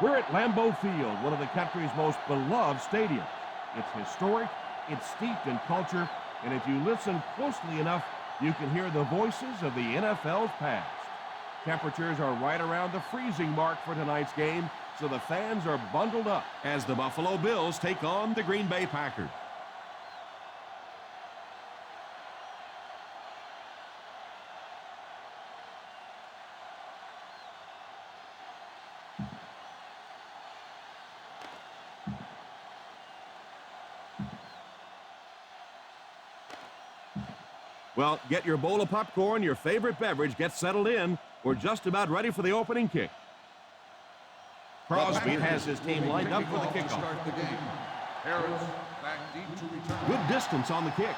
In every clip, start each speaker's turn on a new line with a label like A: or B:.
A: We're at Lambeau Field, one of the country's most beloved stadiums. It's historic, it's steeped in culture, and if you listen closely enough, you can hear the voices of the NFL's past. Temperatures are right around the freezing mark for tonight's game, so the fans are bundled up as the Buffalo Bills take on the Green Bay Packers. Well, get your bowl of popcorn, your favorite beverage, get settled in. We're just about ready for the opening kick. Crosby has his team lined up for the kickoff.
B: Start the game. Harris back deep to return.
A: Good distance on the kick.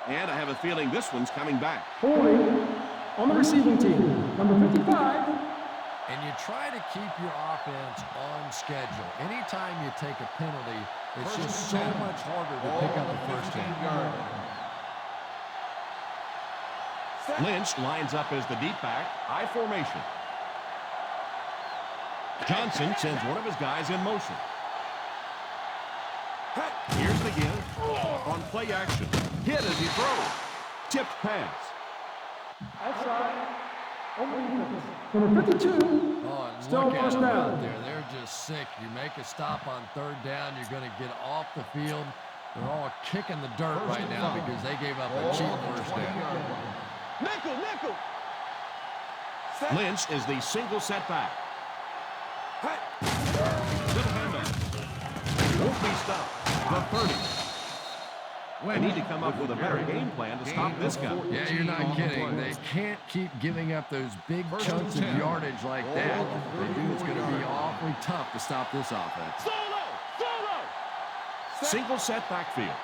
A: And I have a feeling this one's coming back.
C: Holding on the receiving team, number 55.
D: And you try to keep your offense on schedule. Anytime you take a penalty, it's just so much harder to pick up the first down.
A: Lynch lines up as the deep back, I formation. Johnson sends one of his guys in motion. Here's the give. On play action. Hit as he throws. Tipped pass.
C: Outside. Number 52.
D: Oh,
C: Still
D: look at
C: first
D: them
C: down.
D: out there. They're just sick. You make a stop on third down, you're going to get off the field. They're all kicking the dirt right now because they gave up a cheap first down.
A: Nickel. Lynch is the single setback. Little handoff. Won't be stopped. The 30. They need to come up with a better game plan to stop this guy.
D: Yeah, you're not kidding. They can't keep giving up those big chunks of yardage like that. They do, it's going to be awfully tough to stop this offense.
A: Single set backfield.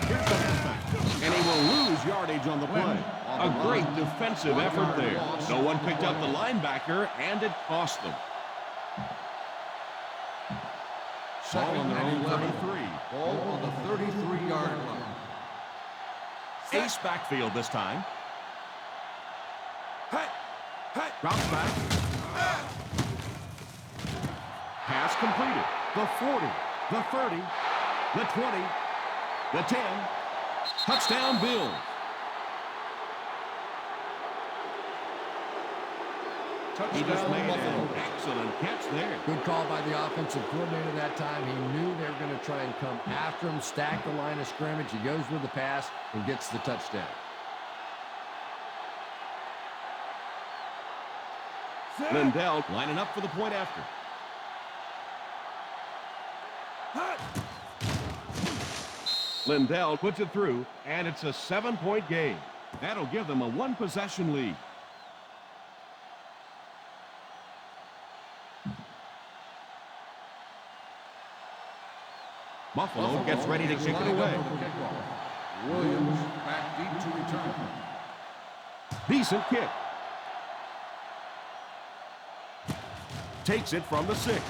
A: Here's the halfback. And he will lose yardage on the play. A great defensive effort there. No one picked up the linebacker, and it cost them. Ball on their own 33.
B: Ball on the 33-yard line.
A: Ace backfield this time. Drops back. Pass completed. The 40, the 30, the 20, the 10. Touchdown Bills. He just made an excellent catch there.
D: Good call by the offensive coordinator that time. He knew they were going to try and come after him, stack the line of scrimmage. He goes with the pass and gets the touchdown.
A: Lindell lining up for the point after. Lindell puts it through, and it's a 7-point game. That'll give them a one-possession lead. Buffalo gets ready to kick it away.
B: Williams back deep to return.
A: Decent kick. Takes it from the 6.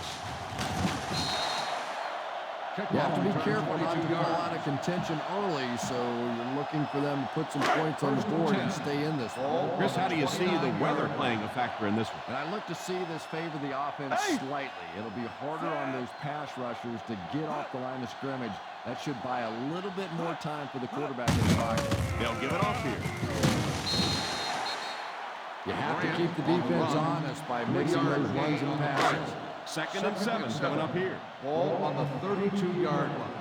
D: You have to be careful not to fall out of contention early, so you're looking for them to put some points on the board and stay in this one.
A: Chris, how do you see the weather playing a factor in this one?
D: And I look to see this favor the offense slightly. It'll be harder on those pass rushers to get off the line of scrimmage. That should buy a little bit more time for the quarterback in the pocket.
A: They'll give it off here.
D: You have to keep the defense honest by mixing those runs and passes.
A: Second and 7 coming up here.
B: Ball on the 32-yard line.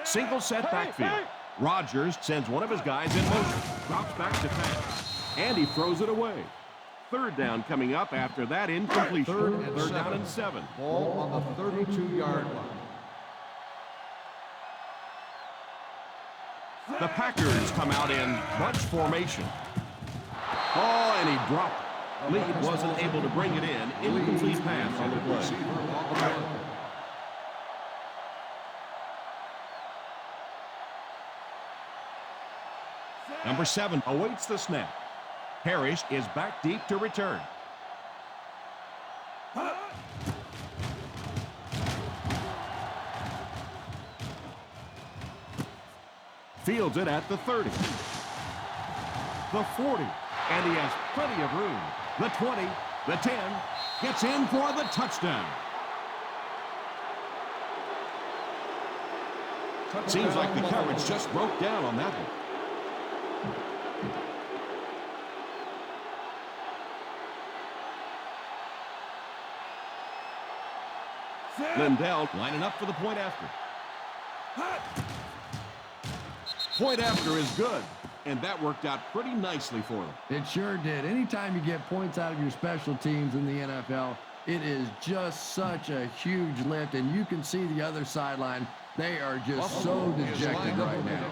A: Single set backfield. Rodgers sends one of his guys in motion. Drops back to pass. And he throws it away. third down coming up after that incompletion. Third down and 7.
B: Ball on the 32-yard line.
A: The Packers come out in bunch formation. Oh, and he dropped it. Lee wasn't able to bring it in. Incomplete pass on the play. Number 7 awaits the snap. Parrish is back deep to return. Fields it at the 30. The 40. And he has plenty of room. The 20. The 10. Gets in for the touchdown. Seems like the coverage just broke down on that one. Lindell lining up for the point after. Point after is good, and that worked out pretty nicely for them.
D: It sure did. Anytime you get points out of your special teams in the NFL, it is just such a huge lift, and you can see the other sideline. They are just so dejected right now.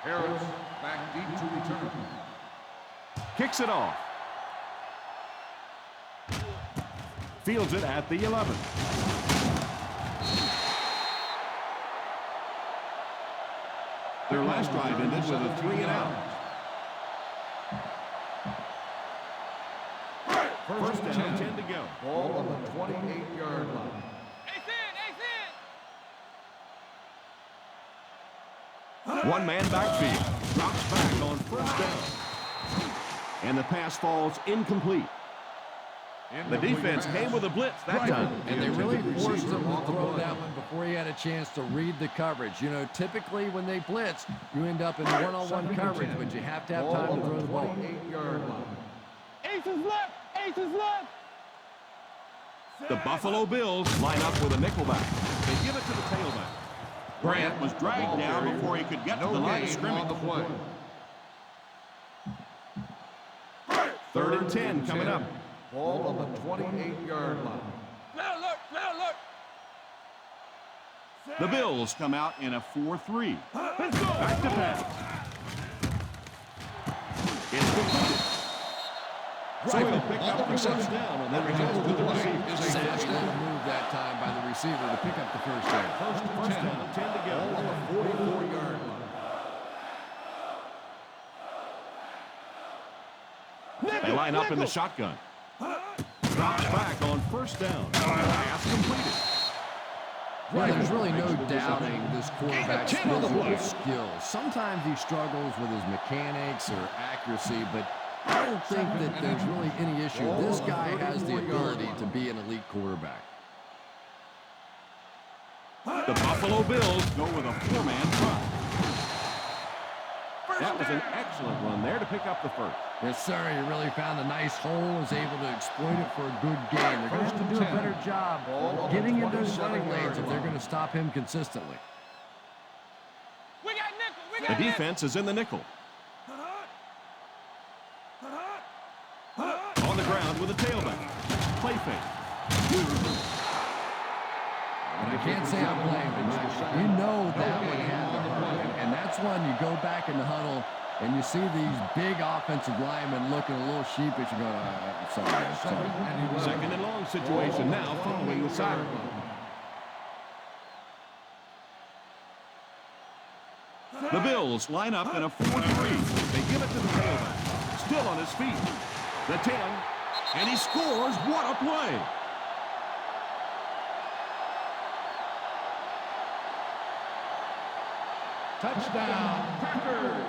B: Harris back deep to return.
A: Kicks it off. Fields it at the 11. Their last drive ended with a 3 and out. First down, 10 to go.
B: Ball on the 28-yard line.
A: One man backfield. Drops back on first down. And the pass falls incomplete. The defense came with a blitz that time.
D: And they really forced him to throw that one before he had a chance to read the coverage. You know, typically when they blitz, you end up in one-on-one coverage, but you have to have time to throw the ball.
B: 28-yard line.
C: Ace is left. Ace is left.
A: The Buffalo Bills line up with a nickelback. They give it to the tailback. Grant was dragged down before he could get to the line of scrimmage.
B: On the play.
A: 3rd and 10 coming up.
B: Ball on the 28-yard line.
A: The Bills come out in a 4-3. Back to pass. It's completed. So he'll pick up the first down on that pass to the receiver.
D: Disaster move that time by the receiver to pick up the first down.
A: First down, 10 to go.
B: Ball on the 44-yard line.
A: They line up in the shotgun. Drops back on first down. Pass completed.
D: Well, there's really no doubting this quarterback's physical skills. Sometimes he struggles with his mechanics or accuracy, but I don't think that there's really any issue. This guy has the ability to be an elite quarterback.
A: The Buffalo Bills go with a 4-man front. That was an excellent run there to pick up the first.
D: Yes, sir. He really found a nice hole, was able to exploit it for a good gain. They're going to have to do a better job getting into those running lanes if they're going to stop him consistently.
A: The defense is in the nickel. On the ground with a tailback. Play fake.
D: And I can't say I'm blaming him. You know that would happen. And that's when you go back in the huddle and you see these big offensive linemen looking a little sheepish and go, sorry.
A: Second and long situation now following the siren. The Bills line up in a 4-3. They give it to the tailback. Still on his feet. The 10. And he scores. What a play.
B: Touchdown, Packers.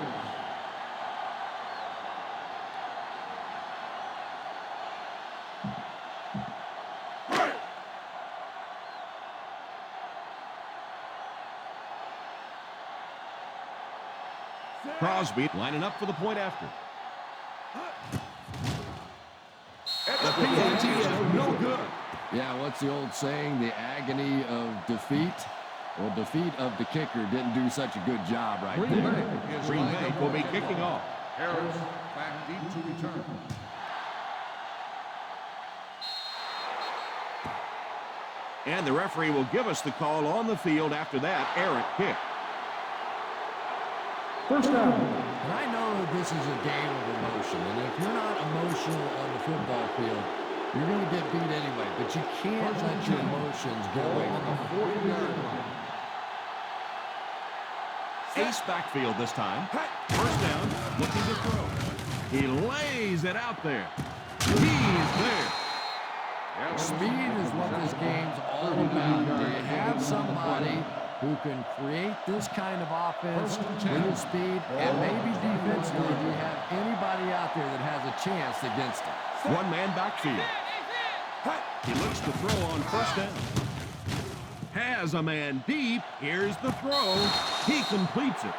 A: Crosby lining up for the point after. The PAT is no good.
D: Yeah, what's the old saying? The agony of defeat? Well, defeat of the kicker didn't do such a good job right there.
A: Green Bay will be kicking off.
B: Harris back deep to return.
A: And the referee will give us the call on the field after that errant kick.
C: First down.
D: And I know that this is a game of emotion, and if you're not emotional on the football field, you're going to get beat anyway. But you can't let your emotions get away from the 40-yard line.
A: Ace backfield this time. First down, looking to throw. He lays it out there. He is there.
D: Speed is what this game's all about. Do you have somebody who can create this kind of offense with his speed? And maybe defensively, do you have anybody out there that has a chance against him?
A: One-man backfield. He looks to throw on first down. Has a man deep. Here's the throw. He completes it.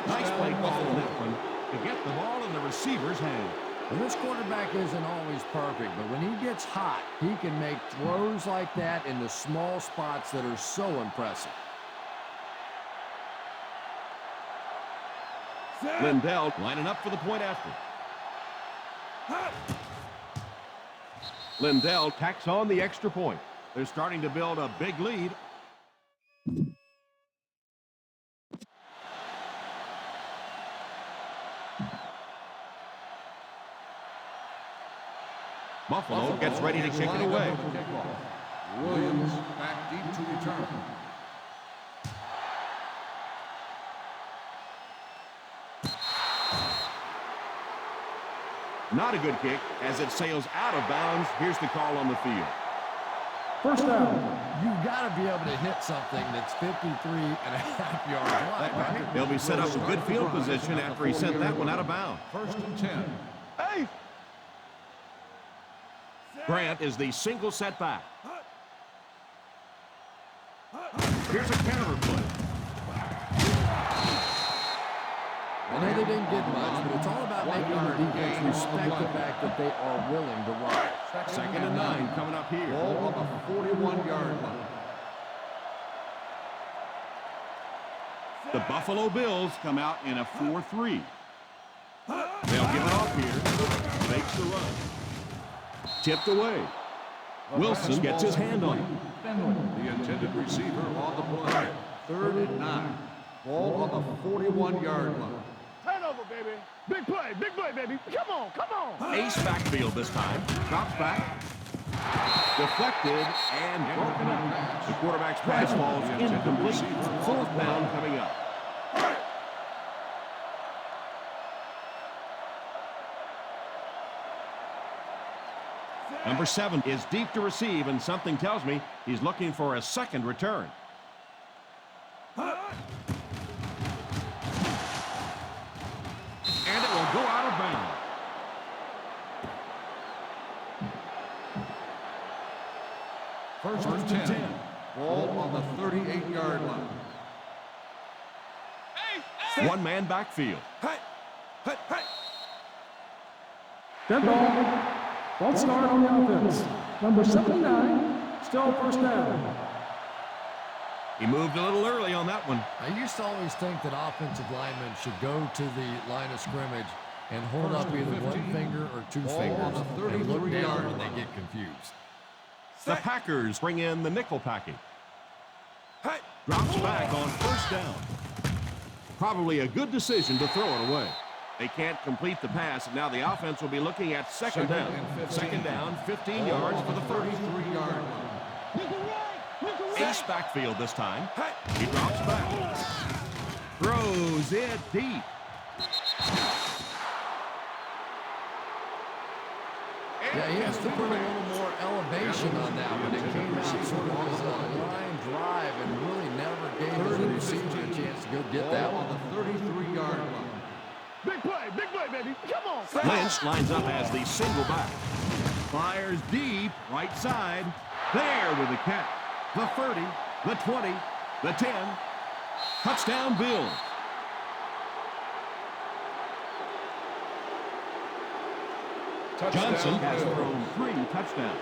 A: Nice play call on that one to get the ball in the receiver's hand.
D: Well, this quarterback isn't always perfect, but when he gets hot, he can make throws like that in the small spots that are so impressive.
A: Lindell lining up for the point after. Lindell tacks on the extra point. They're starting to build a big lead. Buffalo gets ready to kick it away.
B: Williams back deep to return.
A: Not a good kick as it sails out of bounds. Here's the call on the field.
C: First down.
D: You've got to be able to hit something that's 53.5 yards wide, right?
A: He'll be set up in good field position after he sent that one out of bounds.
B: First and 10.
A: Hey! Grant is the single setback. Here's a counter play.
D: I know they didn't get much, but it's all about making the defense respect the fact that they are willing to run.
A: Second and 9 coming up here.
B: Ball on the 41-yard line.
A: The Buffalo Bills come out in a 4-3. They'll give it off here. Makes the run. Tipped away. Wilson gets his hand on it.
B: The intended receiver on the play. 3rd and 9. Ball on the 41-yard line.
E: Turnover, baby. Big play, baby. Come on, come on.
A: Ace backfield this time. Drops back. Deflected and broken up. The quarterback's pass falls incomplete. 4th down coming up. Number 7 is deep to receive, and something tells me he's looking for a second return. And it will go out of bounds.
B: First and 10. Ball on the 38-yard line.
A: One-man backfield.
C: Dead ball. False start on the offense. Number 79, still first down.
A: He moved a little early on that one.
D: I used to always think that offensive linemen should go to the line of scrimmage and hold up either one finger or two fingers and look down when they get confused.
A: The Packers bring in the nickel package. Drops back on first down. Probably a good decision to throw it away. They can't complete the pass, and now the offense will be looking at second down. Second down, 15 yards for the
B: 33-yard line.
A: Ace backfield this time. He drops back. Throws it deep.
D: Yeah, he has to put a little more elevation on that one. It came out sort of as a line drive and really never gave his receiver a chance to go get that
B: Ball
D: one.
B: on the 33-yard line.
E: Big play, baby. Come on.
A: Lynch lines up as the single back. Fires deep, right side. There with the catch. The 30, the 20, the 10. Touchdown, Bills. Johnson has thrown 3 touchdowns.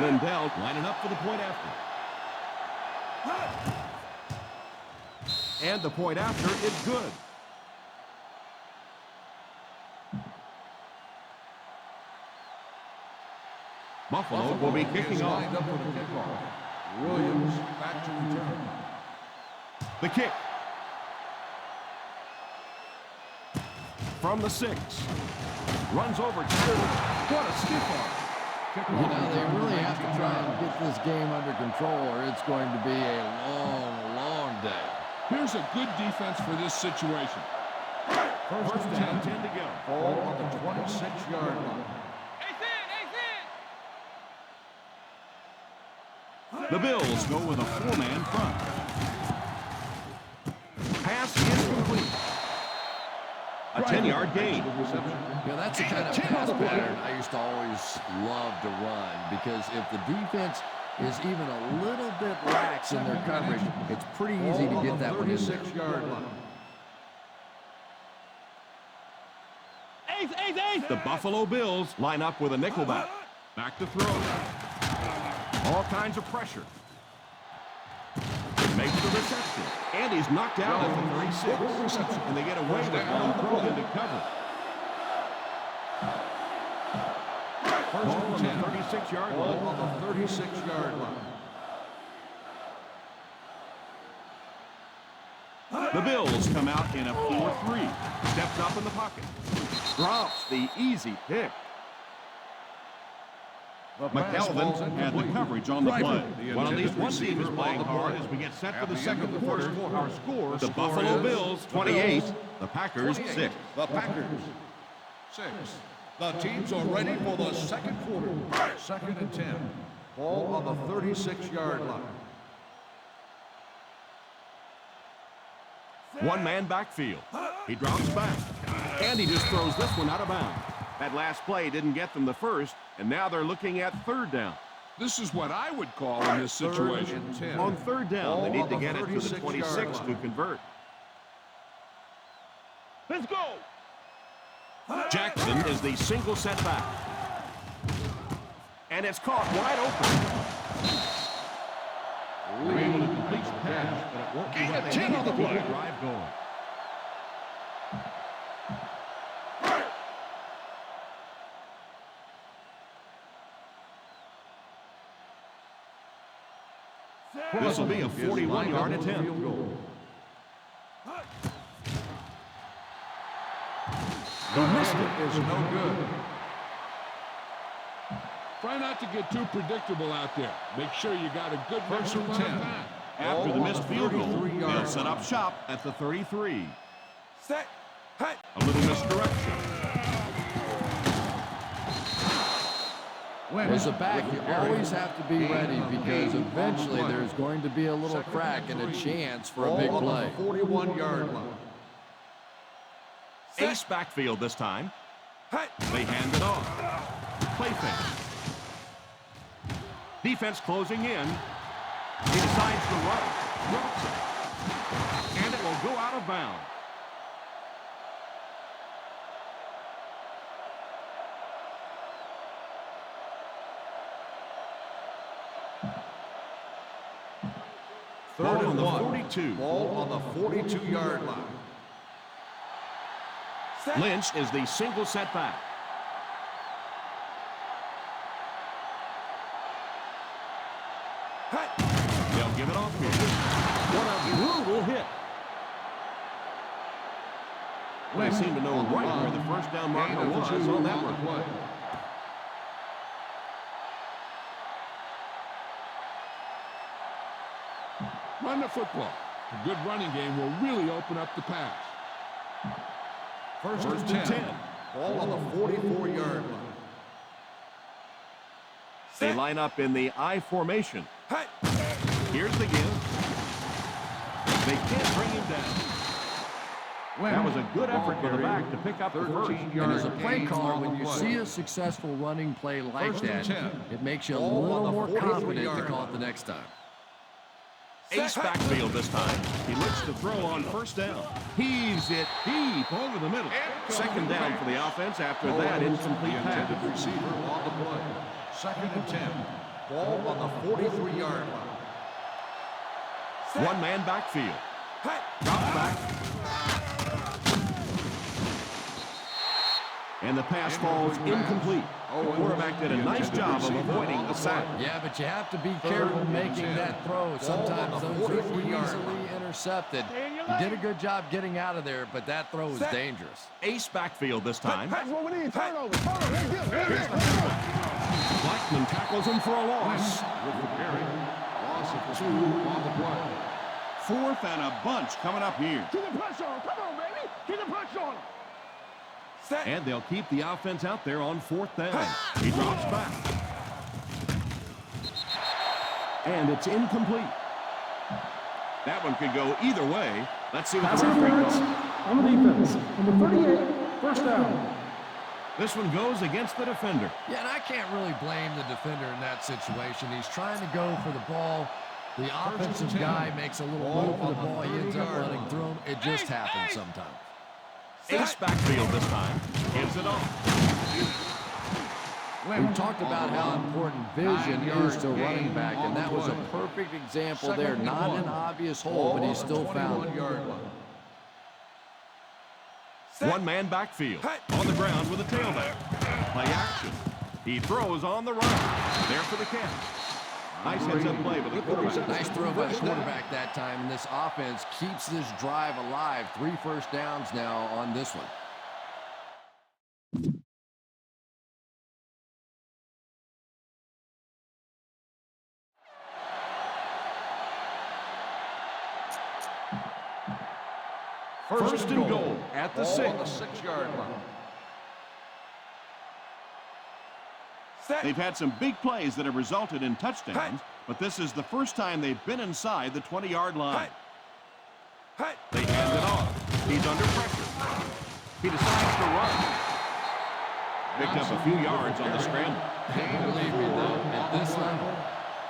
A: Lindell lining up for the point after. And the point after is good. Buffalo will be kicking off.
B: Lined up for the kickoff. Williams back to return.
A: The kick. From the 6. Runs over 2. What a stiff arm.
D: You know, they really have to try and get this game under control or it's going to be a long, long day.
E: Here's a good defense for this situation.
A: First down, 10 to go.
B: Ball on the 26-yard line.
A: The Bills go with a 4-man front. Pass is complete. A 10-yard gain.
D: Yeah, that's the kind of pass pattern I used to always love to run because if the defense is even a little bit lax in their coverage, it's pretty easy to get that one in there.
B: 36-yard line.
A: The Buffalo Bills line up with a nickelback. Back to throw. All kinds of pressure. Makes the reception. And he's knocked out at the 36. And they get away with one throw into cover.
B: First and 10.
A: 36-yard
B: Ball
A: line.
B: on the 36-yard line.
A: The Bills come out in a 4-3. Steps up in the pocket. Drops the easy pick. McKelvin had the coverage on the play. Well, at least one team is playing hard as we get set for the second quarter. Our score, the Buffalo Bills 28, the Packers 6.
B: The Packers 6. The teams are ready for the second quarter. Second and 10. Ball on the 36-yard line.
A: One-man backfield. He drops back. And he just throws this one out of bounds. That last play didn't get them the first, and now they're looking at third down.
E: This is what I would call in this situation.
A: On third down, they need to get it to the 26 to convert.
E: Let's go.
A: Jackson is the single setback. And it's caught wide open. We're able to complete the pass, but it won't be what they need to keep the drive going. This will be a 41-yard attempt.
B: The miss is no good.
E: Try not to get too predictable out there. Make sure you got a good
B: First and 10.
A: After the missed field goal,
B: 33
A: they'll
B: yard
A: set
B: line.
A: up shop at the 33.
E: Set. Hut.
A: A little misdirection.
D: As a back, you always have to be ready because eventually there's going to be a little crack and a chance for a big play.
B: 41-yard line.
A: Ace backfield this time. They hand it off. Play fake. Defense closing in. He decides to run. Drops it. And it will go out of bounds.
B: Third and
A: on the
B: 1.
A: 42.
B: Ball on the 42-yard line.
A: Lynch is the single setback. They'll give it off here. What a brutal hit. They seem to know right where the first down marker was on that one.
E: Run the football. A good running game will really open up the pass.
B: First and 10. Ball on the 44-yard line.
A: They line up in the I formation. Here's the give. They can't bring him down. That was a good effort for the back to pick up the first.
D: And as a play caller, when you see a successful running play like that, it makes you a little more confident to call it the next time.
A: Ace backfield this time. He looks to throw on first down. Heaves it deep over the middle. Second down for the offense after that incomplete pass.
B: Receiver on the play. Second and 10. Ball on the 43-yard line.
A: One man backfield. Drop back. And the pass falls incomplete. The quarterback did a nice job of avoiding the sack.
D: Yeah, but you have to be careful making that throw. Sometimes those are easily intercepted. He did a good job getting out of there, but that throw was dangerous.
A: Ace backfield this time.
C: That's what we need. Turnover.
A: Blackman tackles him for a loss.
E: With the carry. Loss of 2 on the play.
A: 4th and a bunch coming up here.
C: Keep the pressure on. Come on, baby. Keep the pressure on.
A: And they'll keep the offense out there on 4th down. He drops back. And it's incomplete. That one could go either way. Let's see what
C: Pass
A: the referee
C: interference
A: calls.
C: on the defense. Number 38, first down.
A: This one goes against the defender.
D: Yeah, and I can't really blame the defender in that situation. He's trying to go for the ball. The offensive guy makes a little move for the ball. He ends up running through him. It just happens sometimes.
A: Ace backfield this time. Gives it off.
D: We talked about how important vision is to running back, and that was a perfect example there. Not an obvious hole, but he still found it.
A: One man backfield. On the ground with a tailback. Play action. He throws on the run. There for the catch. Nice heads-up play by the quarterback.
D: Nice throw by the quarterback that time, and this offense keeps this drive alive. 3 first downs now on this one.
A: First and goal at the 6.
B: On the 6-yard line.
A: They've had some big plays that have resulted in touchdowns, but this is the first time they've been inside the 20-yard line. They hand it off. He's under pressure. He decides to run. Picked up a few yards on the scramble.
D: Believe me, though, at this level,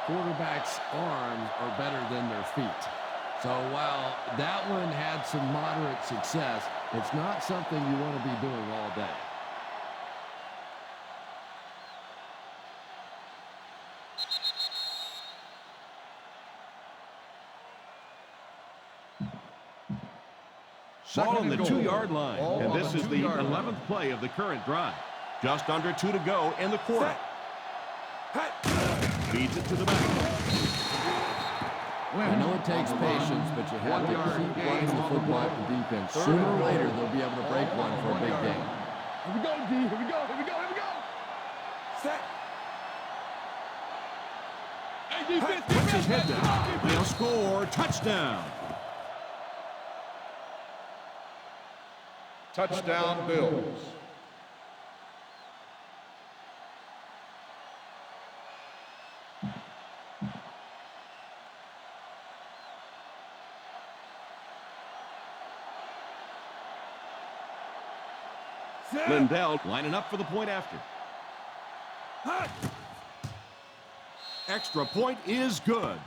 D: quarterbacks' arms are better than their feet. So while that one had some moderate success, it's not something you want to be doing all day.
A: Ball on the 2-yard line, and this is the 11th play of the current drive. Just under 2 to go in the quarter. Feeds it to the back.
D: I know it takes patience, but you have to keep running the football for defense. Sooner or later, they'll be able to break one for a big game.
C: Here we go, D. Here we go. Here we go. Here we go. Set.
A: Hey, defense, puts his head down. They'll score. Touchdown.
B: Touchdown, Bills.
A: Lindell lining up for the point after. Extra point is good.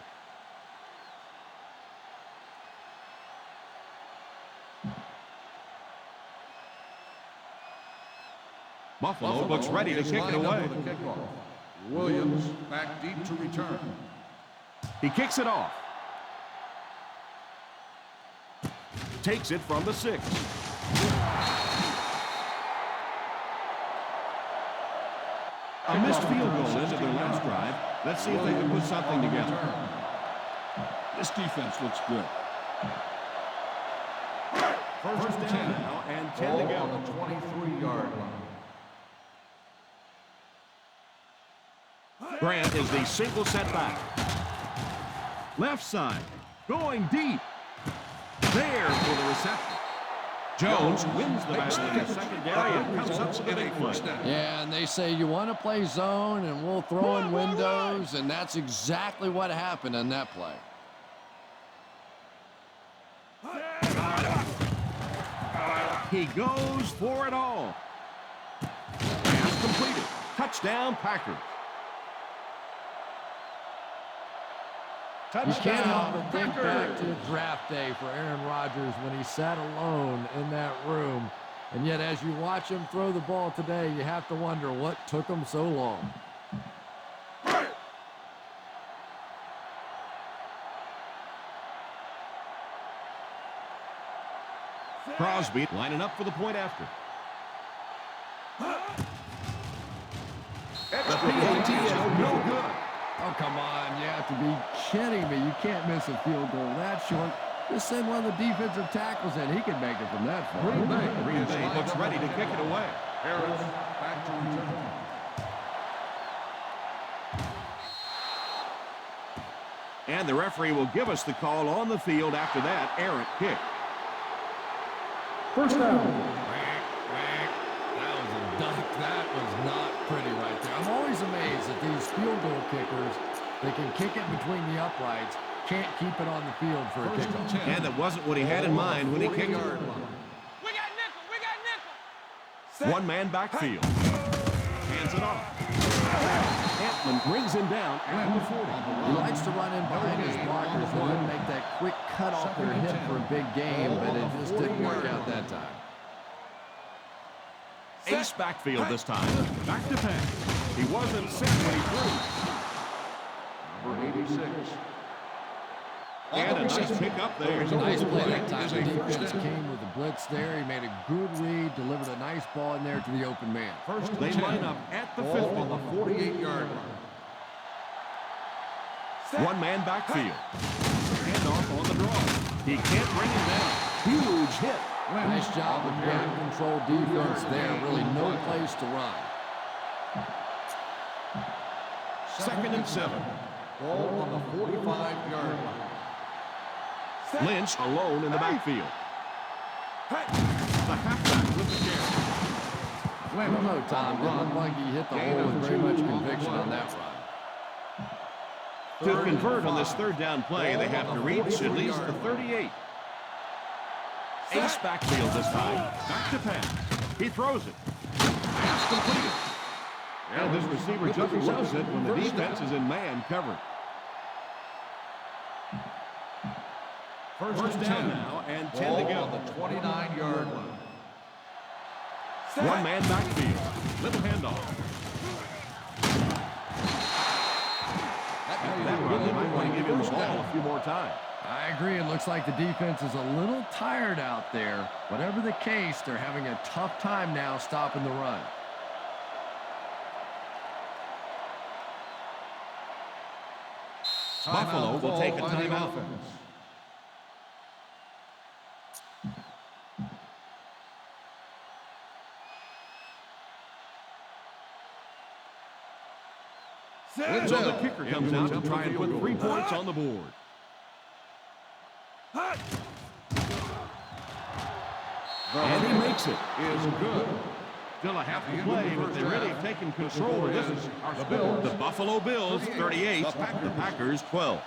A: Buffalo looks ready to kick it away.
B: Williams back deep to return.
A: He kicks it off. Takes it from the 6. A missed field goal into their last drive. Let's see if they can put something together.
E: This defense looks good.
A: First down now and 10 to go.
B: On the 23-yard line.
A: Grant is the single setback. Left side, going deep. There for the reception. Jones wins the battle in the secondary and comes up with a big play.
D: Yeah, and they say you want to play zone and we'll throw in windows, and that's exactly what happened in that play.
A: He goes for it all. Pass completed. Touchdown, Packers.
D: You can't help but think back to draft day for Aaron Rodgers when he sat alone in that room. And yet, as you watch him throw the ball today, you have to wonder what took him so long.
A: Crosby lining up for the point after. The PAT is no good.
D: Oh, come on. You have to be kidding me. You can't miss a field goal that short. Just send one of the defensive tackles in. He can make it from that far.
A: Green Bay looks ready to kick it away.
B: Harris back to return.
A: And the referee will give us the call on the field after that errant kick.
C: First down.
D: That was a dunk. That was not pretty right there. I'm always amazed that these field goal kickers, they can kick it between the uprights, can't keep it on the field for a kickoff.
A: And that wasn't what he had in mind when he kicked it.
F: We got nickel. We got nickel.
A: One-man backfield. Hands it off. Antman brings him down at the 40.
D: He likes to run in behind his blockers and then make that quick cut off their hip for a big game, but it just didn't work out that time.
A: Ace backfield this time. Back to pass. He wasn't set when he threw.
B: Number 86.
A: And a nice pick up there.
D: Nice play that time. The defense came with a blitz there. He made a good read, delivered a nice ball in there to the open man.
A: They line up at the 50
B: on the 48-yard line.
A: One-man backfield. Hand off on the draw. He can't bring him down. Huge hit.
D: Nice job of ground control defense there. Really no place to run.
A: 2nd and 7.
B: Ball on the 45-yard line.
A: Lynch alone in the backfield. The halfback with the carry.
D: I don't know, Tom. Didn't look like he hit the hole with very much conviction on that run.
A: To convert on this third down play, they have to reach at least the 38. Ace backfield this time. Back to pass. He throws it. Pass completed. And this receiver just loves it when the defense is in man coverage. First down now and 10 to go.
B: On the 29-yard line.
A: One-man backfield. Little handoff. That run, they might want to give him the ball a few more times.
D: I agree. It looks like the defense is a little tired out there. Whatever the case, they're having a tough time now stopping the run.
A: Buffalo will take a timeout. So the kicker comes out to try and put 3 points on the board. And he makes it.
B: Is good.
A: Still a half to play, but they really have taken control of this. The Buffalo Bills 38, the Packers 12.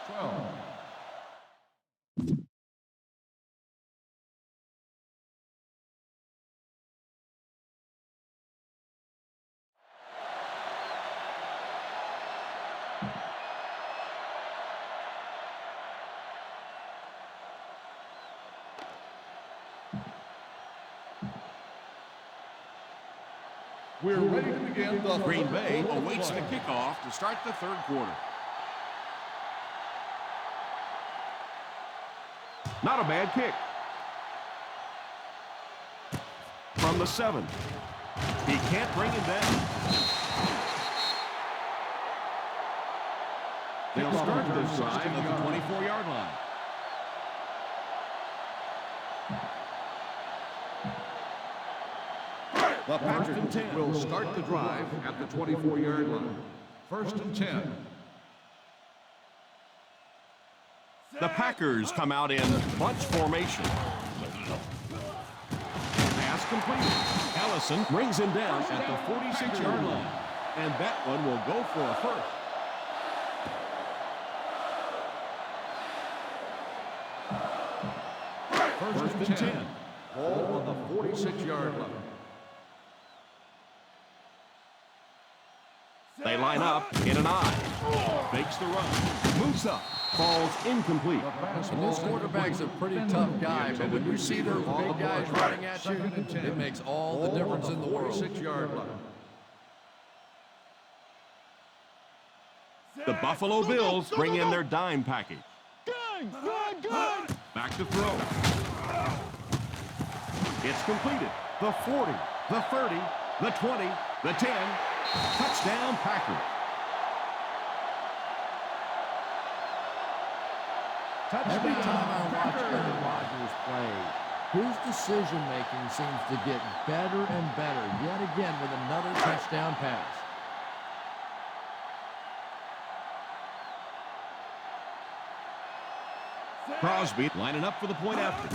B: We're ready to begin the
A: Green Bay awaits the kickoff to start the third quarter. Not a bad kick. From the 7. He can't bring him down. They'll start this drive at the 24-yard line.
B: The Packers will start the drive at the 24-yard line. 1st and 10.
A: The Packers come out in bunch formation. Pass completed. Allison brings him down at the 46-yard line. And that one will go for a first.
B: First and 10. Ball on the 46-yard line.
A: They line up in an I. Fakes the run. Moves up. Falls incomplete.
D: And this quarterback's a pretty tough guy, but when you see those big guys running at you, it makes all the difference in the world.
B: 46-yard line.
A: The Buffalo Bills bring in their dime package. Back to throw. It's completed. The 40, the 30, the 20, the 10. Touchdown, Packers.
D: Every time I watch Aaron Rodgers play, his decision-making seems to get better and better, yet again with another touchdown pass.
A: Crosby lining up for the point after.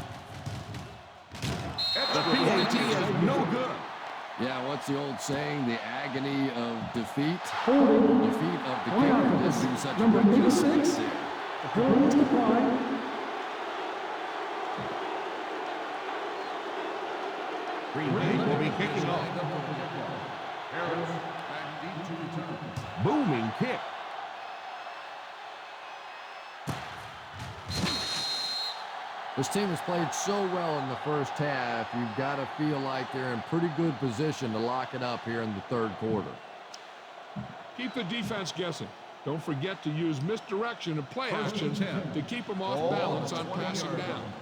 A: The PAT is no good.
D: Yeah, what's the old saying? The agony of defeat.
C: Holding.
D: Defeat of the
C: On the
D: king.
C: offense,
D: This is such a
C: number
D: good job
C: 86.
D: right there.
C: The penalty is applied.
A: Green Bay will be kicking off.
B: Harris back deep to return.
A: Booming kick.
D: This team has played so well in the first half, you've got to feel like they're in pretty good position to lock it up here in the third quarter.
E: Keep the defense guessing. Don't forget to use misdirection and play
B: First
E: action
B: and 10.
E: to keep them off
B: Ball
E: balance
B: on
E: on
B: the
E: passing
B: 20-yard
E: down.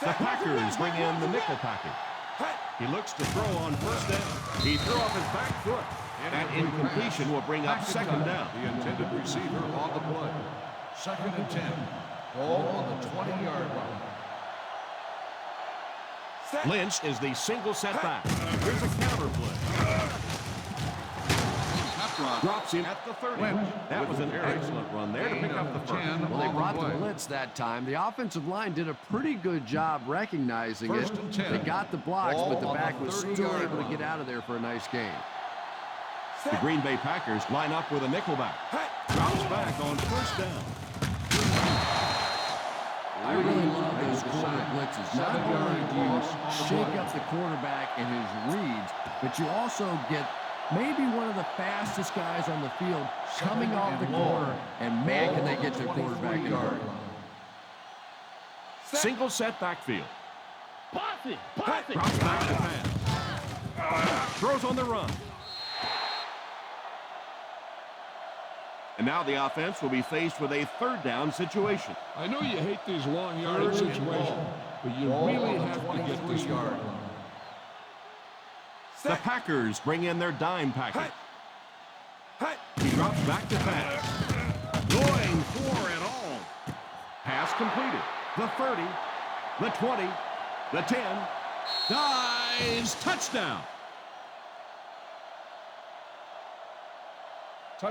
A: The Packers bring in the nickel package. He looks to throw on first down. He threw off his back foot. That incompletion will bring up second down.
B: The intended receiver on the play. Second and 10. Ball on the 20-yard line.
A: Lynch is the single setback. Here's a counter play. Drops him at the 30. That was an excellent run there to pick up the first.
D: Well, they brought the blitz that time. The offensive line did a pretty good job recognizing
B: First
D: it.
B: and 10.
D: They got the blocks,
B: Ball
D: but the
B: on
D: back
B: the
D: was still
B: 30-yard
D: able to
B: line.
D: get out of there for a nice gain.
A: The Green Bay Packers line up with a nickelback. Drops back on first down.
D: I really love those quarter blitzes. Not only do you shake up the quarterback in his reads, but you also get maybe one of the fastest guys on the field coming off the corner, and man, can they get their quarterback in a hurry.
A: Single set backfield.
F: Posse!
A: Drops back to pass. Throws on the run. And now the offense will be faced with a third down situation.
E: I know you hate these long yardage situations, but you really have to get this yard.
A: The Packers bring in their dime package. He drops back to pass. Going for it all. Pass completed. The 30, the 20, the 10. Dives. Touchdown.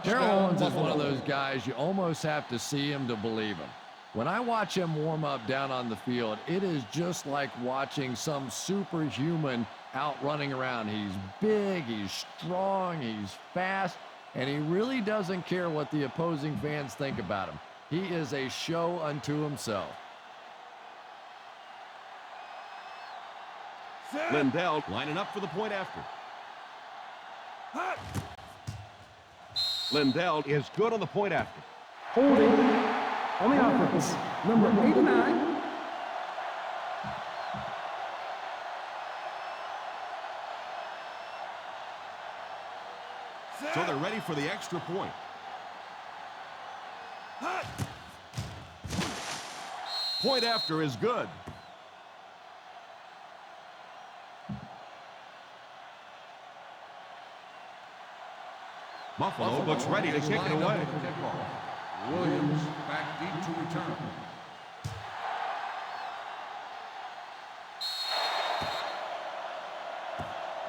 D: Terrell Owens is one of those guys you almost have to see him to believe him. When I watch him warm up down on the field, it is just like watching some superhuman out running around. He's big, he's strong, he's fast, and he really doesn't care what the opposing fans think about him. He is a show unto himself.
A: Lindell lining up for the point after. Lindell is good on the point after.
C: Holding on the offense, number 89.
A: So they're ready for the extra point. Point after is good. Buffalo looks ready to kick it away.
B: Williams back deep to return.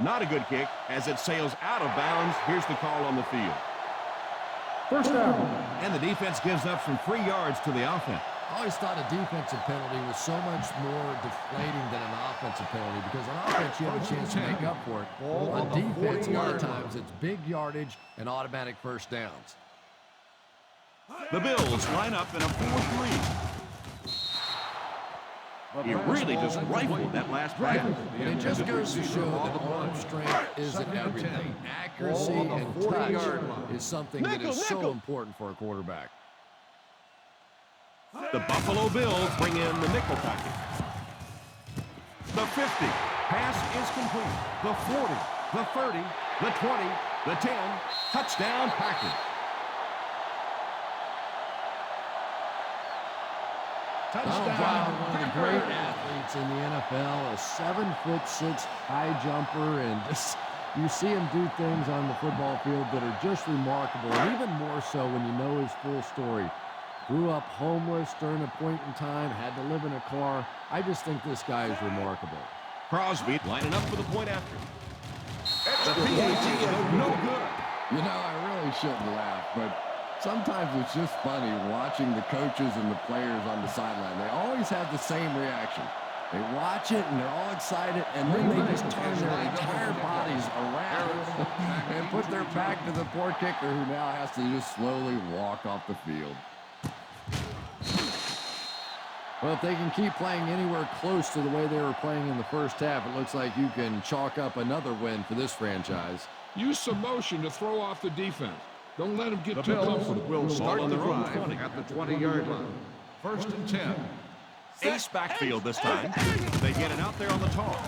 A: Not a good kick as it sails out of bounds. Here's the call on the field.
C: First down.
A: And the defense gives up some free yards to the offense.
D: I always thought a defensive penalty was so much more deflating than an offensive penalty because on offense you have a chance to make up for it. On defense, a lot of times it's big yardage and automatic first downs.
A: The Bills line up in a 4-3. He really just rifled that last pass.
D: And it just goes to show that arm strength isn't everything. Accuracy and touch is something that is so important for a quarterback.
A: The Buffalo Bills bring in the nickel package. The 50. Pass is complete. The 40. The 30. The 20. The 10. Touchdown Packers.
D: Donald Brown, one of the great athletes in the NFL, a 7'6" high jumper, and just you see him do things on the football field that are just remarkable, and even more so when you know his full story. Grew up homeless during a point in time, had to live in a car. I just think this guy is remarkable.
A: Crosby lining up for the point after. The PAT is no good.
D: You know, I really shouldn't laugh, but sometimes it's just funny watching the coaches and the players on the sideline. They always have the same reaction. They watch it and they're all excited, and then they just turn their entire bodies around and put their back to the poor kicker who now has to just slowly walk off the field. Well, if they can keep playing anywhere close to the way they were playing in the first half, it looks like you can chalk up another win for this franchise.
E: Use some motion to throw off the defense. Don't let them get
B: The
E: too
B: Bills
E: comfortable.
B: will start
A: on
B: the
A: their own
B: drive
A: 20.
B: at the 20-yard line. 1st and 10.
A: Ace backfield this time. They get it out there on the toss.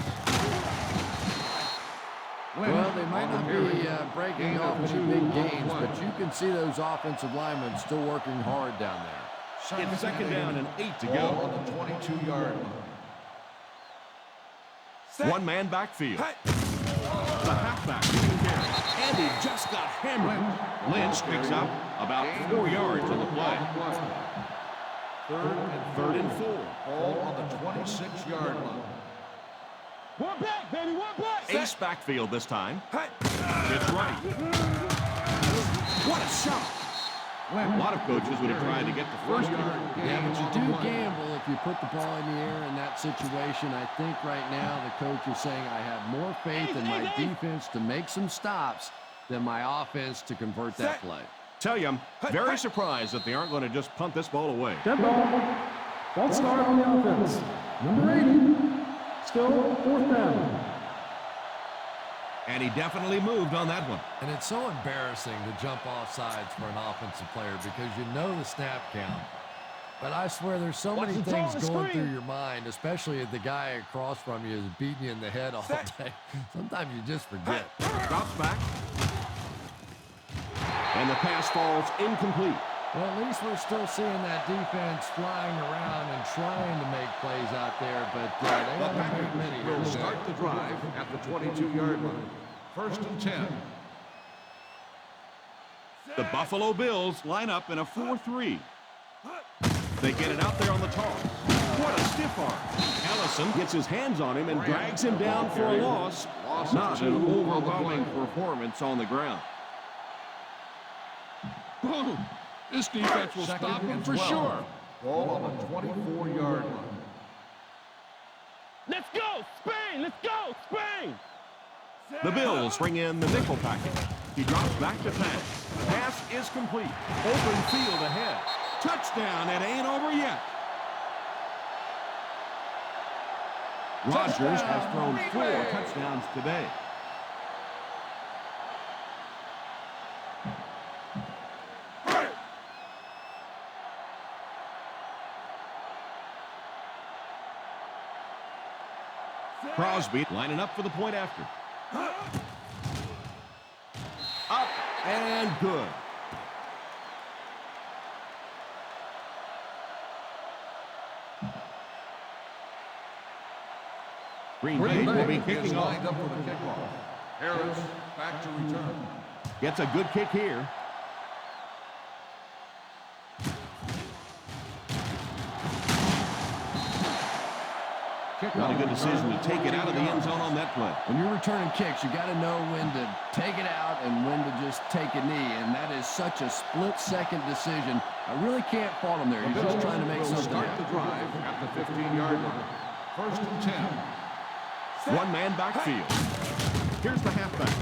D: Well, they might not be breaking off any big gains, but you can see those offensive linemen still working hard down there.
A: It's second down and 8 to
B: Ball
A: go.
B: on the 22-yard line.
A: One man backfield. The halfback getting carried. And he just got hammered. Lynch picks up about 4 yards on the play. Third and 4.
B: Ball on the 26-yard line.
F: One back, baby, one back.
A: Ace backfield this time. It's right. What a shot. A lot of coaches would have tried to get the first yard.
D: Yeah, but you do gamble if you put the ball in the air in that situation. I think right now the coach is saying I have more faith in my defense to make some stops than my offense to convert that play.
A: Tell you, I'm very surprised that they aren't going to just punt this ball away.
C: Dead ball. False start on the offense. Number 80. Still 4th down.
A: And he definitely moved on that one.
D: And it's so embarrassing to jump off sides for an offensive player because you know the snap count. But I swear there's so many things going through your mind, especially if the guy across from you is beating you in the head all day. Sometimes you just forget.
A: Drops back. And the pass falls incomplete.
D: Well, at least we're still seeing that defense flying around and trying to make plays out there, but they haven't made many here
B: Will
D: today.
B: start the drive at the 22-yard line. 1st and 10.
A: The Buffalo Bills line up in a 4-3. They get it out there on the toss. What a stiff arm. Allison gets his hands on him and drags him down for a loss. Not an overwhelming performance on the ground.
E: Boom. This defense will stop him for
B: 12.
E: sure.
B: Ball on the 24-yard line.
F: Let's go, Spain! Let's go, Spain!
A: The Bills bring in the nickel package. He drops back to pass. Pass is complete. Open field ahead. Touchdown. It ain't over yet. Rodgers has thrown 4 touchdowns today. Crosby lining up for the point after. Up and good. Green Bay will be kicking off.
B: Lined up for the kickoff. Harris back to return.
A: Gets a good kick here. Not a good decision to take it out of the end zone on that play.
D: When you're returning kicks, you got to know when to take it out and when to just take a knee, and that is such a split-second decision. I really can't fault him there. He's just trying to make
B: Will
D: something
B: start the
D: happen.
B: drive at the 15-yard line. 1st and 10.
A: One man backfield. Here's the halfback.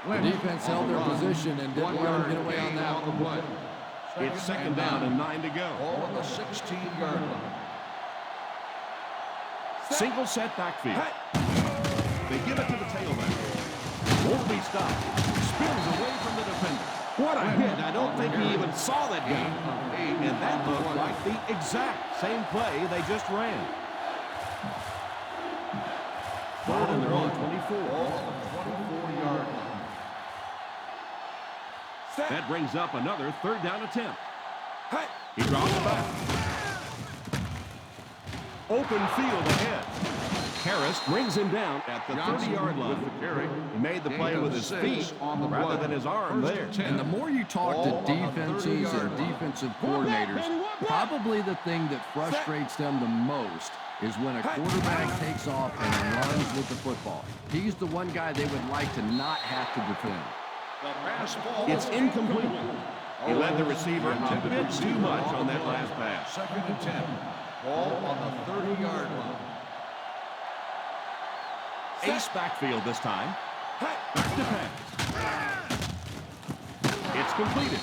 D: The defense held their position and didn't let them get away on that one.
A: It's second down and 9 to go.
B: Ball on the 16-yard line.
A: Single set backfield. They give it to the tailback. Won't be stopped. Spins away from the defender. What a hit. I don't think he even saw that guy. And that looked like the exact same play they just ran. Third and their own 24.
B: Ball on the 24-yard line.
A: That brings up another third down attempt. He drops back. Open field ahead. Harris brings him down at the 30-yard line.
B: With the carry.
A: He made the play with his feet rather than his arm there.
D: And the more you talk to defenses and defensive coordinators, probably the thing that frustrates them the most is when a quarterback takes off and runs with the football. He's the one guy they would like to not have to defend.
A: It's incomplete. He led the receiver a bit too much on that last pass.
B: 2nd and 10. Ball on the 30-yard line.
A: Ace backfield this time. Back to pass. It's completed.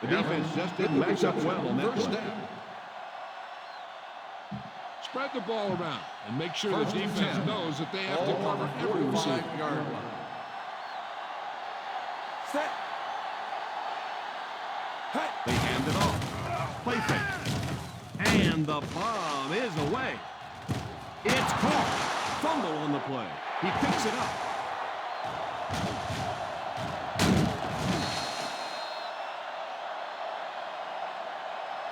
A: The defense just didn't match up well on that play.
E: Spread the ball around and make sure the defense knows that they have to cover every receiver.
B: 45-yard line.
A: Set. They hand it off. Play fake. And the bomb is away. It's caught. Fumble on the play. He picks it up.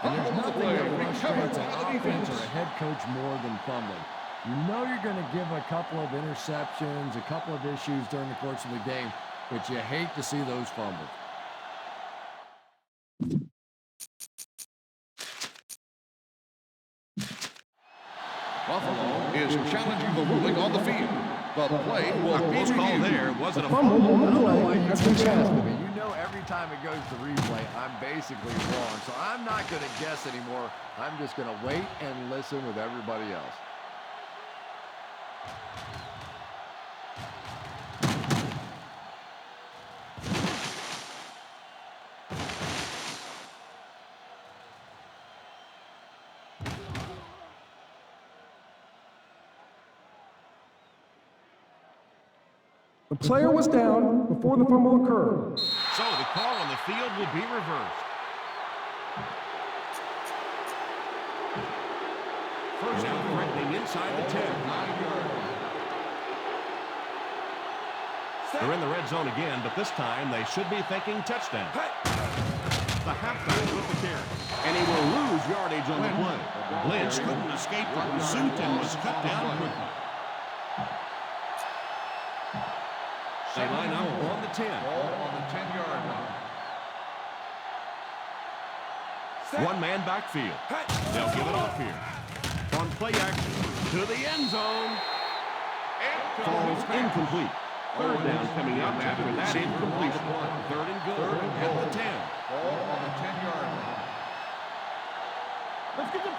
D: And there's nothing that frustrates an offense or a head coach more than fumbling. You know you're going to give a couple of interceptions, a couple of issues during the course of the game, but you hate to see those fumbles.
B: Buffalo is challenging the ruling on the field. The play will be
A: call there wasn't a
C: Fumble
A: fumble.
C: on the
D: I don't know why
C: play.
D: you
C: That's
D: keep
C: been
D: asking
C: called.
D: me. You know every time it goes to replay, I'm basically wrong. So I'm not going to guess anymore. I'm just going to wait and listen with everybody else.
C: The player was down before the fumble occurred.
A: So the call on the field will be reversed. First down threatening inside the 10.
B: 9-yard line.
A: They're in the red zone again, but this time they should be thinking touchdown. The halfback with the carry. And he will lose yardage on the play. Lynch couldn't escape the pursuit and was cut down quickly. They line up on the 10.
B: Ball on the 10-yard line.
A: One man backfield. They'll give it off here. On play action to the end zone. Falls incomplete. Third down coming up after that incompletion. Third and good at the 10.
B: Ball on the 10-yard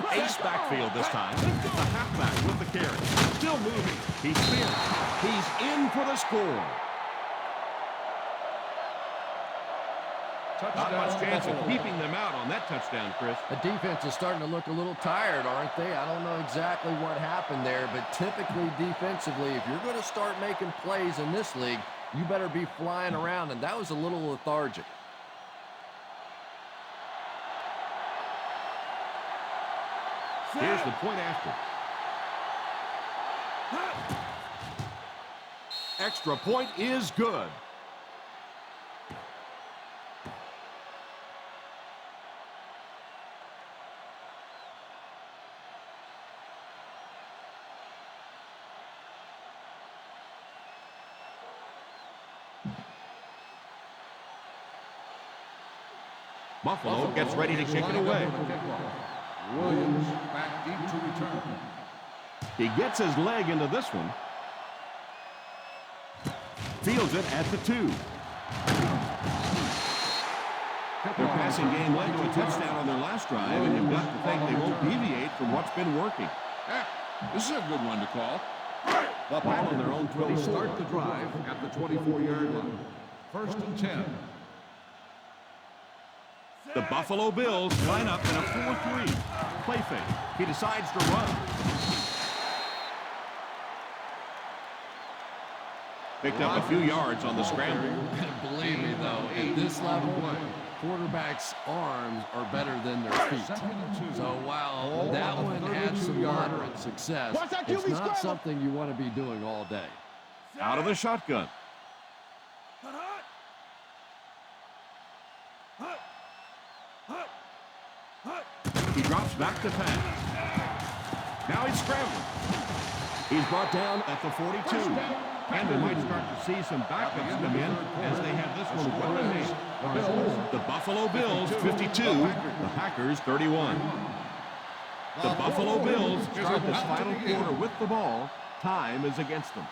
B: line.
A: Ace backfield this time. The halfback with the carry. Still moving. He spins. He's in for the score. Not much chance of keeping them out on that touchdown, Chris.
D: The defense is starting to look a little tired, aren't they? I don't know exactly what happened there, but typically defensively, if you're going to start making plays in this league, you better be flying around, and that was a little lethargic.
A: Here's the point after. Extra point is good. Buffalo gets ready to kick it away.
B: Williams back deep to return.
A: He gets his leg into this one. Fields it at the 2. Their passing game led to a touchdown on their last drive, and you've got to think they won't deviate from what's been working.
E: Yeah, this is a good one to call.
B: The ball on their own 20 start the drive at the 24-yard line. 1st and 10.
A: The Buffalo Bills line up in a 4-3. Play fake. He decides to run. Picked up a few yards on the scramble.
D: Believe me, though, at this level, quarterbacks' arms are better than their feet. So while that one had some moderate success, it's not something you want to be doing all day.
A: Out of the shotgun. He drops back to pass. Now he's scrambling. He's brought down at the 42. And we might start to see some backups come in as they have this one well in hand. The Buffalo Bills 52, the Packers 31. The Buffalo Bills start this final quarter with the ball. Time is against them.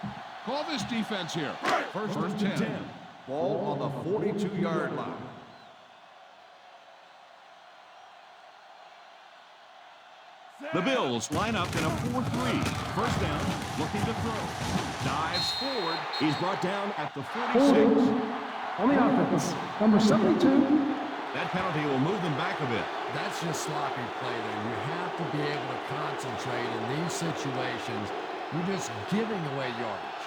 E: Call this defense here.
B: First and 10. Ball on the 42-yard line.
A: The Bills line up in a 4-3. First down, looking to throw. Dives forward. He's brought down at the 46.
C: On the offense, number 72.
A: That penalty will move them back a bit.
D: That's just sloppy play there. You have to be able to concentrate in these situations. You're just giving away yardage.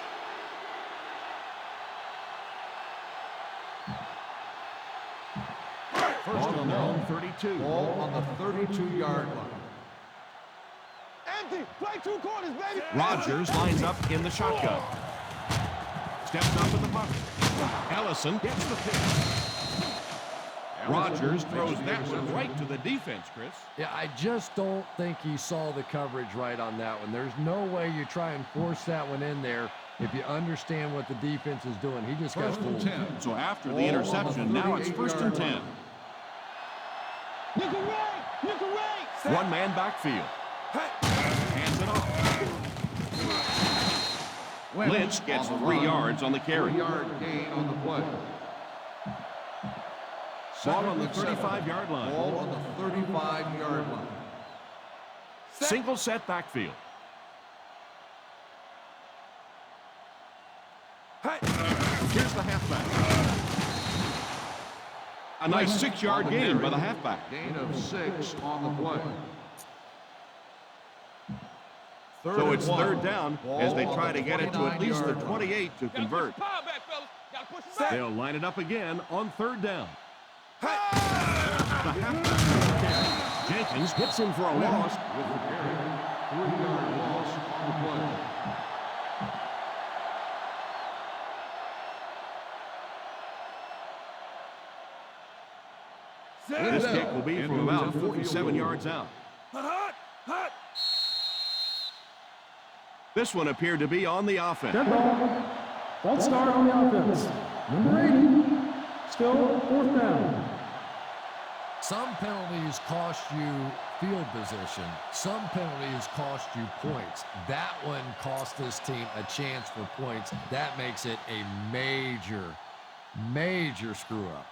B: First on their own 32. Ball on the 32-yard line.
F: Empty. Play two quarters, baby.
A: Rodgers lines up in the shotgun. Steps up in the pocket. Ellison gets the pick. Rodgers throws that one right to the defense, Chris.
D: Yeah, I just don't think he saw the coverage right on that one. There's no way you try and force that one in there if you understand what the defense is doing. He just got fooled.
A: So after the interception, now it's first and 10.
F: Nickel right.
A: One man backfield. Hands it off. Lynch gets 3 yards on the carry.
B: 3-yard gain on the play.
A: Ball on the 35-yard line.
B: Ball on the 35-yard line.
A: Single set backfield. Here's the halfback. A nice 6-yard gain by the halfback.
B: Gain of 6 on the play.
A: So it's third down as they try to get it to at least the 28 to convert.
F: Power back, fellas. Gotta push him back.
A: They'll line it up again on third down. The halfback. Jenkins hits him for a loss with the carry.
B: 3-yard loss on the play.
A: This kick will be from about 47 yards out. This one appeared to be on the offense.
C: Dead ball. False start on the offense. Number 80. Still fourth down.
D: Some penalties cost you field position. Some penalties cost you points. That one cost this team a chance for points. That makes it a major, major screw-up.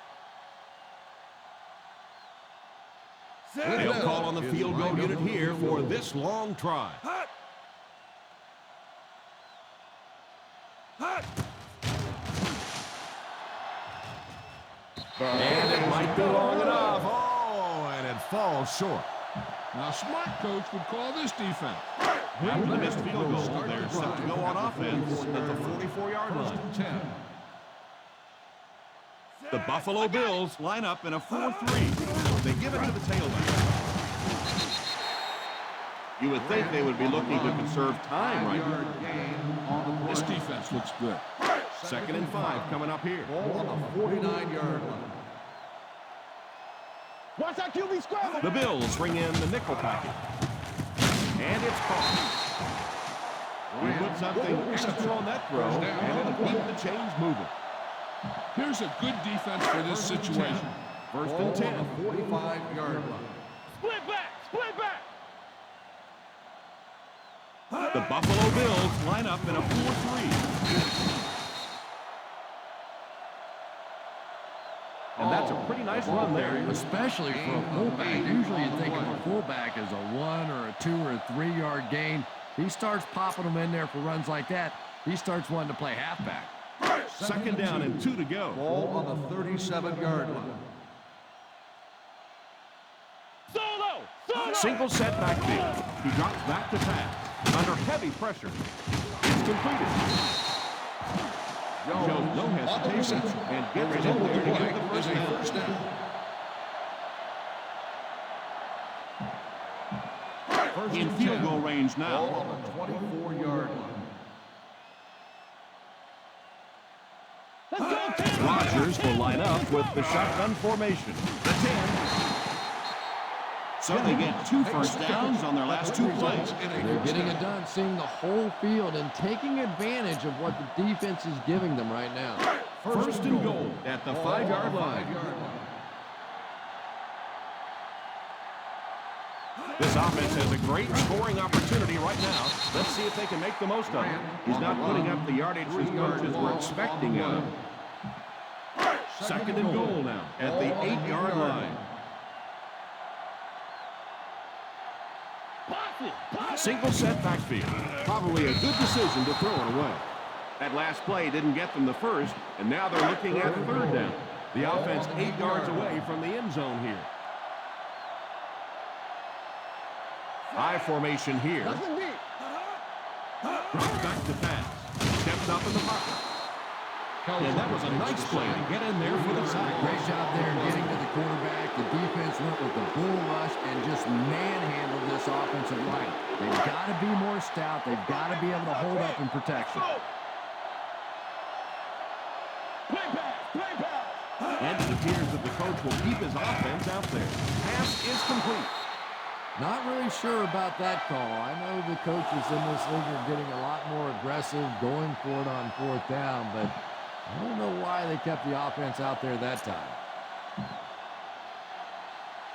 A: They'll call on the field goal unit here for this long try. And it might be long enough. Oh, and it falls short.
E: Now, smart coach would call this defense.
A: After the missed field goal, they're set to go on offense at the 44-yard line.
B: 10.
A: The Buffalo Bills line up in a 4-3. They give it to the tailback. You would think they would be looking to conserve time right here.
E: This defense looks good.
A: Second and 5 coming up here.
B: Ball on the 49-yard line.
F: Watch that QB scramble.
A: The Bills bring in the nickel package. And it's caught. You put something extra on that throw, and it'll keep the chains moving.
E: Here's a good defense for this situation.
A: First
B: Ball
A: and 10.
B: on the 45-yard line.
F: Split back. Split back.
A: The Buffalo Bills line up in a 4-3. And that's a pretty nice run there.
D: Especially for a fullback. Usually you think of a fullback as a 1 or a 2 or a 3-yard gain. He starts popping them in there for runs like that. He starts wanting to play halfback.
A: Second down and 2 to go.
B: Ball on the 37-yard line.
F: Solo.
A: Single set backfield. He drops back to pass. Under heavy pressure. It's completed. Shows no hesitation and gets it in there to get the first down. In field goal range now.
B: Ball on the 24-yard line.
A: Rodgers will line up with the shotgun formation. The 10. So they get 2 first downs on their last 2 plays.
D: They're getting it done, seeing the whole field and taking advantage of what the defense is giving them right now.
A: First and goal at the 5-yard line. This offense has a great scoring opportunity right now. Let's see if they can make the most of it. He's not putting up the yardage his coaches were expecting of him. Second and goal now at the 8-yard line. Single set backfield. Probably a good decision to throw it away. That last play didn't get them the first, and now they're looking at 3rd down. The offense 8 yards away from the end zone here. High formation here. Drops back to pass. Steps up in the pocket. And that was a nice play to get in there for the sack.
D: Great job there getting to the quarterback. The defense went with the bull rush and just manhandled this offensive line. They've got to be more stout. They've got to be able to hold up in protection.
A: And it appears that the coach will keep his offense out there. Pass is complete.
D: Not really sure about that call. I know the coaches in this league are getting a lot more aggressive, going for it on 4th down, but I don't know why they kept the offense out there that time.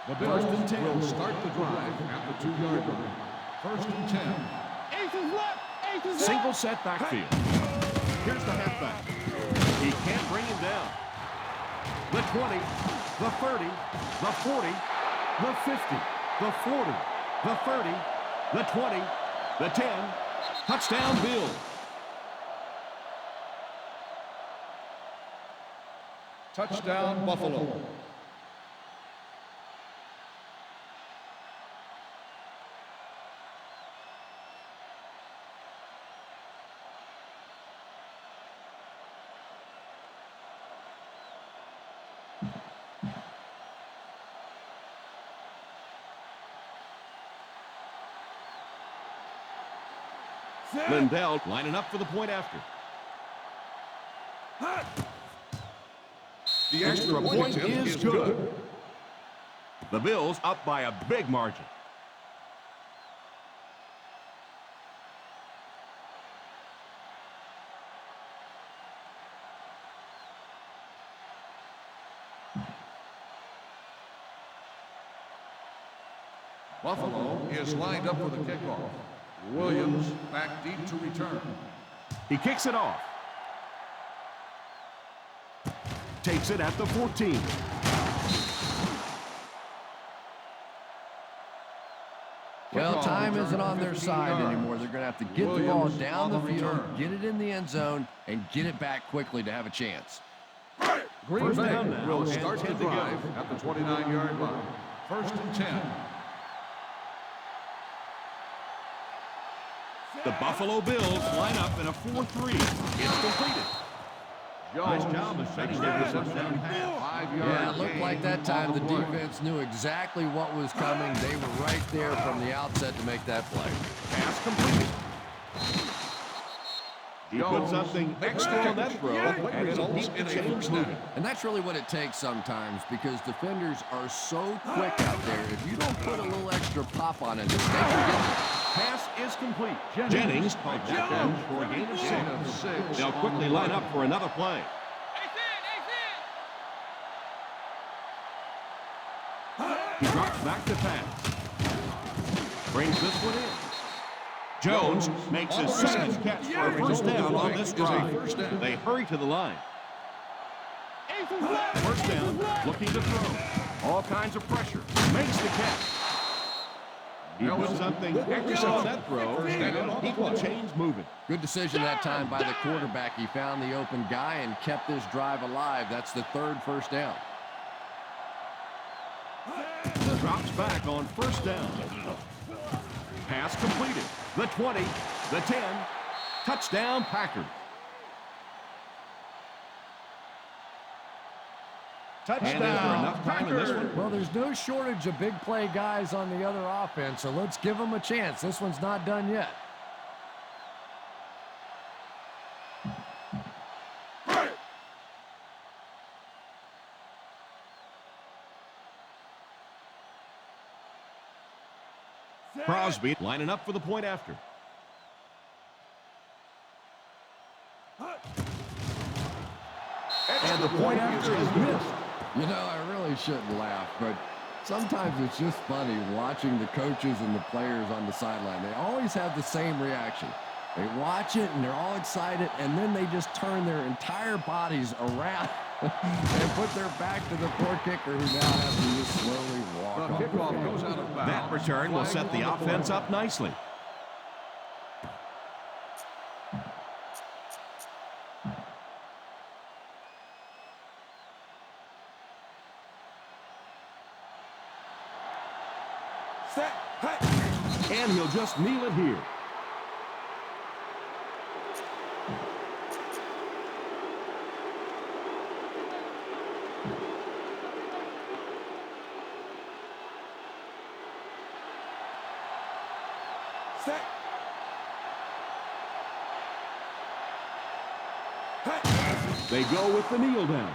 B: The Bills will start the drive at the 2-yard line. First and 10.
A: Single set backfield. Here's the halfback. He can't bring him down. The 20, the 30, the 40, the 50, the 40, the 30, the 20, the 10. Touchdown, Bills.
B: Touchdown, Buffalo.
A: Lindell lining up for the point after. The extra point is good. The Bills up by a big margin.
B: Buffalo is lined up for the kickoff. Williams back deep to return.
A: He kicks it off. Takes it at the 14.
D: Well, time isn't on their side anymore. They're going to have to get the ball down the field, get it in the end zone, and get it back quickly to have a chance.
B: Green Bay will start the drive at the 29-yard line. First and 10.
A: The Buffalo Bills line up in a 4-3. It's completed. Nice job of setting up the touchdown pass.
D: Yeah, it looked like that time the defense knew exactly what was coming. They were right there from the outset to make that play.
A: Pass completed. He put something extra on that throw, and it'll keep the chains moving.
D: And that's really what it takes sometimes, because defenders are so quick out there. If you don't put a little extra pop on it, they can get it.
A: Pass is complete. Jennings called that down for a gain of 6. They'll quickly line up for another play. He drops back to pass. Brings this one in. Jones makes his second catch for a first down on this drive. They hurry to the line. First down, looking to throw. All kinds of pressure. Makes the catch. He put something extra on that throw, and it'll keep the chains moving.
D: Good decision that time by the quarterback. He found the open guy and kept this drive alive. That's the 3rd first down.
A: Drops back on first down. Pass completed. The 20, the 10. Touchdown, Packers. Touchdown. Enough time in this one?
D: Well, there's no shortage of big play guys on the other offense, so let's give them a chance. This one's not done yet.
A: Crosby lining up for the point after.
B: And the point after is missed.
D: You know, I really shouldn't laugh, but sometimes it's just funny watching the coaches and the players on the sideline. They always have the same reaction. They watch it, and they're all excited, and then they just turn their entire bodies around and put their back to the poor kicker, who now has to just slowly walk
B: The
D: off the
B: kickoff
D: field.
B: goes out of bounds.
A: That return will set the offense up nicely. And he'll just kneel it here. They go with the kneel down.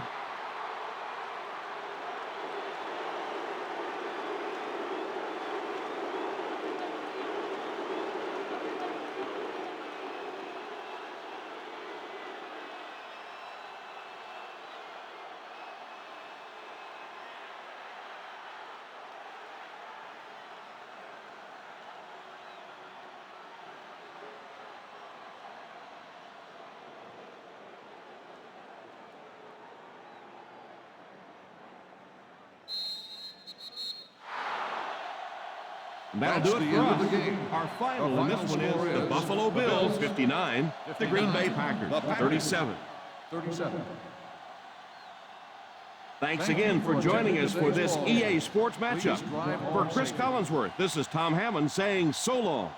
A: That'll do it for us. Our final in this one is the Buffalo Bills 59, the Green Bay Packers 37.
B: 37.
A: Thanks again for joining us for this EA Sports matchup. For Chris Collinsworth, this is Tom Hammond saying so long.